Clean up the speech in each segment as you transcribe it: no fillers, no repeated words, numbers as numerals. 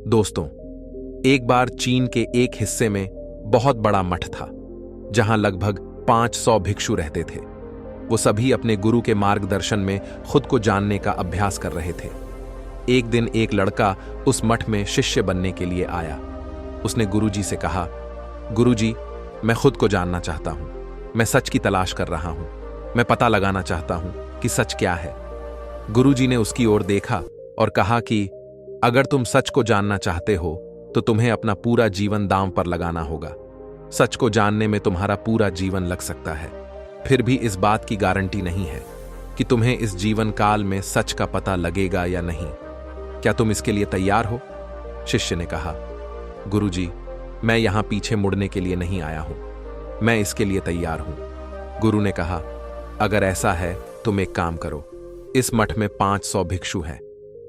दोस्तों, एक बार चीन के एक हिस्से में बहुत बड़ा मठ था जहां लगभग 500 भिक्षु रहते थे। वो सभी अपने गुरु के मार्गदर्शन में खुद को जानने का अभ्यास कर रहे थे। एक दिन एक लड़का उस मठ में शिष्य बनने के लिए आया। उसने गुरुजी से कहा, गुरुजी, मैं खुद को जानना चाहता हूं। मैं सच की तलाश कर रहा हूं। मैं पता लगाना चाहता हूं कि सच क्या है। गुरुजी ने उसकी ओर देखा और कहा कि अगर तुम सच को जानना चाहते हो तो तुम्हें अपना पूरा जीवन दांव पर लगाना होगा। सच को जानने में तुम्हारा पूरा जीवन लग सकता है, फिर भी इस बात की गारंटी नहीं है कि तुम्हें इस जीवन काल में सच का पता लगेगा या नहीं। क्या तुम इसके लिए तैयार हो? शिष्य ने कहा, गुरुजी, मैं यहां पीछे मुड़ने के लिए नहीं आया हूं। मैं इसके लिए तैयार हूं। गुरु ने कहा, अगर ऐसा है तुम एक काम करो। इस मठ में 500 भिक्षु हैं।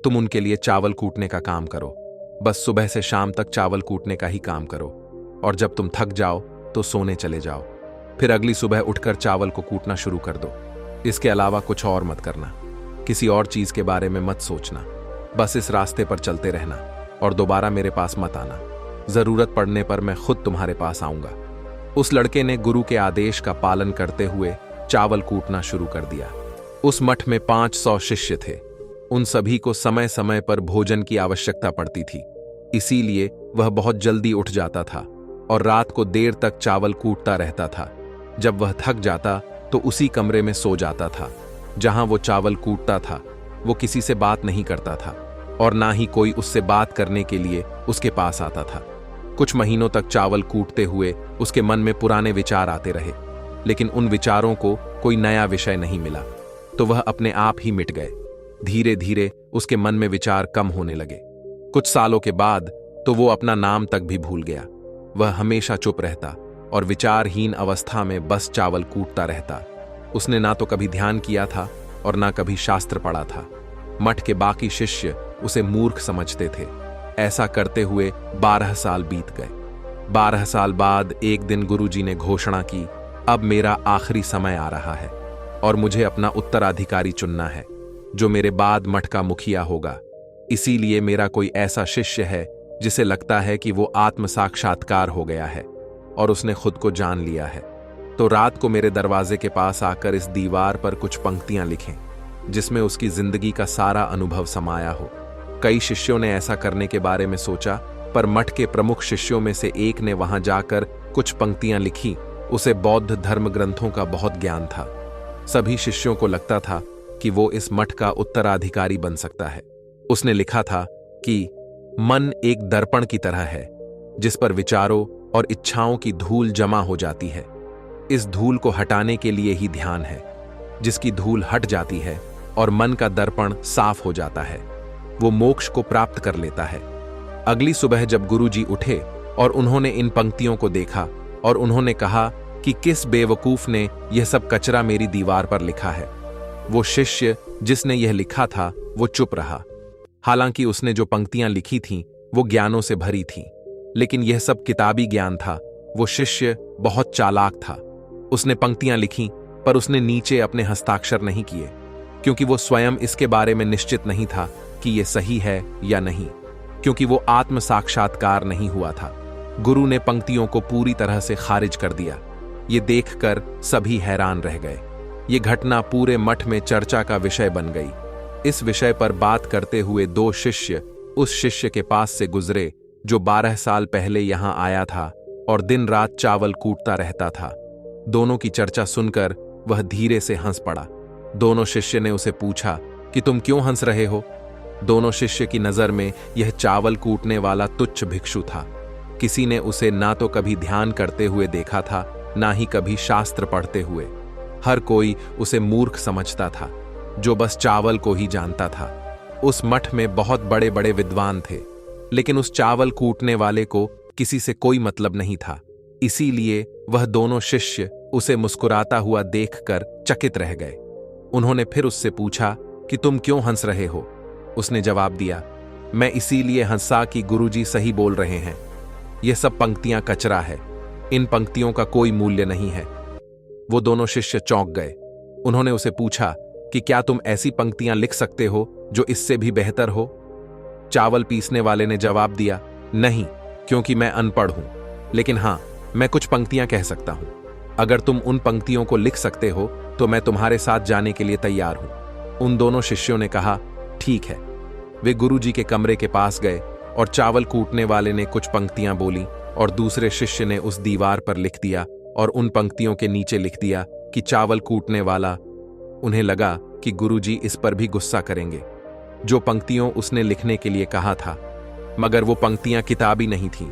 तुम उनके लिए चावल कूटने का काम करो। बस सुबह से शाम तक चावल कूटने का ही काम करो, और जब तुम थक जाओ तो सोने चले जाओ। फिर अगली सुबह उठकर चावल को कूटना शुरू कर दो। इसके अलावा कुछ और मत करना। किसी और चीज के बारे में मत सोचना। बस इस रास्ते पर चलते रहना और दोबारा मेरे पास मत आना। जरूरत पड़ने पर मैं खुद तुम्हारे पास आऊंगा। उस लड़के ने गुरु के आदेश का पालन करते हुए चावल कूटना शुरू कर दिया। उस मठ में 500 शिष्य थे। उन सभी को समय समय पर भोजन की आवश्यकता पड़ती थी, इसीलिए वह बहुत जल्दी उठ जाता था और रात को देर तक चावल कूटता रहता था। जब वह थक जाता तो उसी कमरे में सो जाता था जहां वो चावल कूटता था। वो किसी से बात नहीं करता था और ना ही कोई उससे बात करने के लिए उसके पास आता था। कुछ महीनों तक चावल कूटते हुए उसके मन में पुराने विचार आते रहे, लेकिन उन विचारों को कोई नया विषय नहीं मिला, तो वह अपने आप ही मिट गए। धीरे धीरे उसके मन में विचार कम होने लगे। कुछ सालों के बाद तो वो अपना नाम तक भी भूल गया। वह हमेशा चुप रहता और विचारहीन अवस्था में बस चावल कूटता रहता। उसने ना तो कभी ध्यान किया था और ना कभी शास्त्र पढ़ा था। मठ के बाकी शिष्य उसे मूर्ख समझते थे। ऐसा करते हुए 12 साल बीत गए। 12 साल बाद एक दिन गुरुजी ने घोषणा की, अब मेरा आखिरी समय आ रहा है और मुझे अपना उत्तराधिकारी चुनना है जो मेरे बाद मठ का मुखिया होगा। इसीलिए मेरा कोई ऐसा शिष्य है जिसे लगता है कि वो आत्म साक्षात्कार हो गया है और उसने खुद को जान लिया है, तो रात को मेरे दरवाजे के पास आकर इस दीवार पर कुछ पंक्तियां लिखें जिसमें उसकी जिंदगी का सारा अनुभव समाया हो। कई शिष्यों ने ऐसा करने के बारे में सोचा, पर मठ के प्रमुख शिष्यों में से एक ने वहां जाकर कुछ पंक्तियां लिखी। उसे बौद्ध धर्म ग्रंथों का बहुत ज्ञान था। सभी शिष्यों को लगता था कि वो इस मठ का उत्तराधिकारी बन सकता है। उसने लिखा था कि मन एक दर्पण की तरह है जिस पर विचारों और इच्छाओं की धूल जमा हो जाती है। इस धूल को हटाने के लिए ही ध्यान है। जिसकी धूल हट जाती है और मन का दर्पण साफ हो जाता है, वो मोक्ष को प्राप्त कर लेता है। अगली सुबह जब गुरुजी उठे और उन्होंने इन पंक्तियों को देखा और उन्होंने कहा कि किस बेवकूफ ने यह सब कचरा मेरी दीवार पर लिखा है। वो शिष्य जिसने यह लिखा था वो चुप रहा। हालांकि उसने जो पंक्तियां लिखी थीं वो ज्ञानों से भरी थीं, लेकिन यह सब किताबी ज्ञान था। वो शिष्य बहुत चालाक था। उसने पंक्तियां लिखीं, पर उसने नीचे अपने हस्ताक्षर नहीं किए, क्योंकि वो स्वयं इसके बारे में निश्चित नहीं था कि यह सही है या नहीं, क्योंकि वो आत्म साक्षात्कार नहीं हुआ था। गुरु ने पंक्तियों को पूरी तरह से खारिज कर दिया। ये देखकर सभी हैरान रह गए। ये घटना पूरे मठ में चर्चा का विषय बन गई। इस विषय पर बात करते हुए 2 शिष्य उस शिष्य के पास से गुजरे जो 12 साल पहले यहां आया था और दिन रात चावल कूटता रहता था। दोनों की चर्चा सुनकर वह धीरे से हंस पड़ा। दोनों शिष्य ने उसे पूछा कि तुम क्यों हंस रहे हो? दोनों शिष्य की नजर में यह चावल कूटने वाला तुच्छ भिक्षु था। किसी ने उसे ना तो कभी ध्यान करते हुए देखा था, ना ही कभी शास्त्र पढ़ते हुए। हर कोई उसे मूर्ख समझता था जो बस चावल को ही जानता था। उस मठ में बहुत बड़े बड़े विद्वान थे, लेकिन उस चावल कूटने वाले को किसी से कोई मतलब नहीं था। इसीलिए वह दोनों शिष्य उसे मुस्कुराता हुआ देखकर चकित रह गए। उन्होंने फिर उससे पूछा कि तुम क्यों हंस रहे हो? उसने जवाब दिया, मैं इसीलिए हंसा कि गुरुजी सही बोल रहे हैं। यह सब पंक्तियां कचरा है। इन पंक्तियों का कोई मूल्य नहीं है। वो दोनों शिष्य चौंक गए। उन्होंने उसे पूछा कि क्या तुम ऐसी पंक्तियां लिख सकते हो जो इससे भी बेहतर हो? चावल पीसने वाले ने जवाब दिया, नहीं, क्योंकि मैं अनपढ़ हूं, लेकिन हां, मैं कुछ पंक्तियां कह सकता हूं। अगर तुम उन पंक्तियों को लिख सकते हो तो मैं तुम्हारे साथ जाने के लिए तैयार हूं। उन दोनों शिष्यों ने कहा, ठीक है। वे गुरुजी के कमरे के पास गए और चावल कूटने वाले ने कुछ पंक्तियां बोली और दूसरे शिष्य ने उस दीवार पर लिख दिया और उन पंक्तियों के नीचे लिख दिया कि चावल कूटने वाला। उन्हें लगा कि गुरुजी इस पर भी गुस्सा करेंगे, जो पंक्तियों उसने लिखने के लिए कहा था, मगर वो पंक्तियां किताबी नहीं थीं।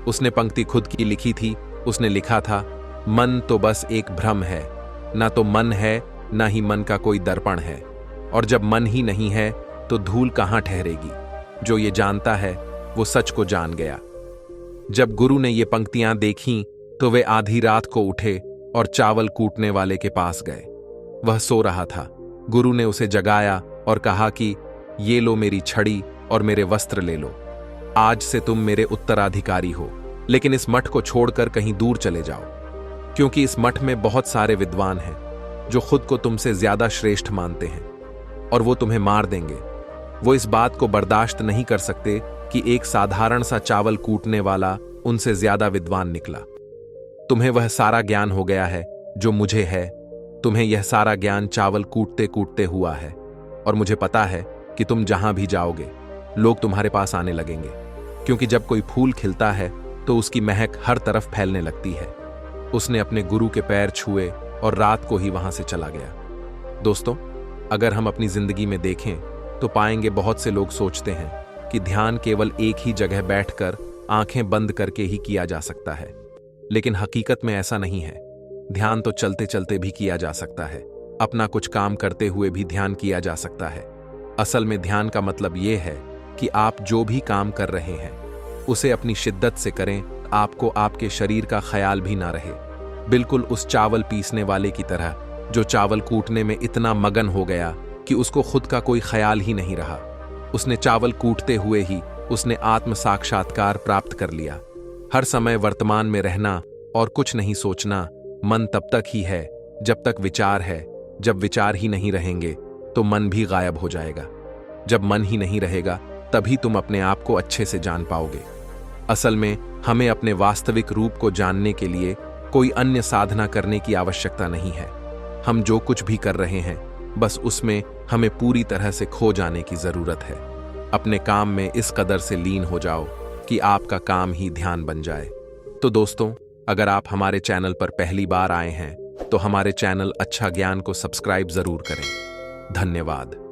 उसने पंक्ति खुद की लिखी थी। उसने लिखा था, मन तो बस एक भ्रम है, ना तो मन है ना ही मन का कोई दर्पण है, और जब मन ही नहीं है तो धूल कहां ठहरेगी। जो ये जानता है वो सच को जान गया। जब गुरु ने ये पंक्तियां देखीं तो वे आधी रात को उठे और चावल कूटने वाले के पास गए। वह सो रहा था। गुरु ने उसे जगाया और कहा कि ये लो मेरी छड़ी और मेरे वस्त्र ले लो। आज से तुम मेरे उत्तराधिकारी हो, लेकिन इस मठ को छोड़कर कहीं दूर चले जाओ, क्योंकि इस मठ में बहुत सारे विद्वान हैं जो खुद को तुमसे ज्यादा श्रेष्ठ मानते हैं और वो तुम्हें मार देंगे। वो इस बात को बर्दाश्त नहीं कर सकते कि एक साधारण सा चावल कूटने वाला उनसे ज्यादा विद्वान निकला। तुम्हें वह सारा ज्ञान हो गया है जो मुझे है। तुम्हें यह सारा ज्ञान चावल कूटते कूटते हुआ है, और मुझे पता है कि तुम जहां भी जाओगे लोग तुम्हारे पास आने लगेंगे, क्योंकि जब कोई फूल खिलता है तो उसकी महक हर तरफ फैलने लगती है। उसने अपने गुरु के पैर छुए और रात को ही वहां से चला गया। दोस्तों, अगर हम अपनी जिंदगी में देखें तो पाएंगे बहुत से लोग सोचते हैं कि ध्यान केवल एक ही जगह बैठकर आंखें बंद करके ही किया जा सकता है, लेकिन हकीकत में ऐसा नहीं है। ध्यान तो चलते चलते भी किया जा सकता है, अपना कुछ काम करते हुए भी ध्यान किया जा सकता है। असल में ध्यान का मतलब यह है कि आप जो भी काम कर रहे हैं उसे अपनी शिद्दत से करें, आपको आपके शरीर का ख्याल भी ना रहे। बिल्कुल उस चावल पीसने वाले की तरह जो चावल कूटने में इतना मगन हो गया कि उसको खुद का कोई ख्याल ही नहीं रहा। उसने चावल कूटते हुए ही उसने आत्म साक्षात्कार प्राप्त कर लिया। हर समय वर्तमान में रहना और कुछ नहीं सोचना। मन तब तक ही है जब तक विचार है। जब विचार ही नहीं रहेंगे तो मन भी गायब हो जाएगा। जब मन ही नहीं रहेगा तभी तुम अपने आप को अच्छे से जान पाओगे। असल में हमें अपने वास्तविक रूप को जानने के लिए कोई अन्य साधना करने की आवश्यकता नहीं है। हम जो कुछ भी कर रहे हैं बस उसमें हमें पूरी तरह से खो जाने की जरूरत है। अपने काम में इस कदर से लीन हो जाओ कि आपका काम ही ध्यान बन जाए। तो दोस्तों, अगर आप हमारे चैनल पर पहली बार आए हैं तो हमारे चैनल अच्छा ज्ञान को सब्सक्राइब जरूर करें। धन्यवाद।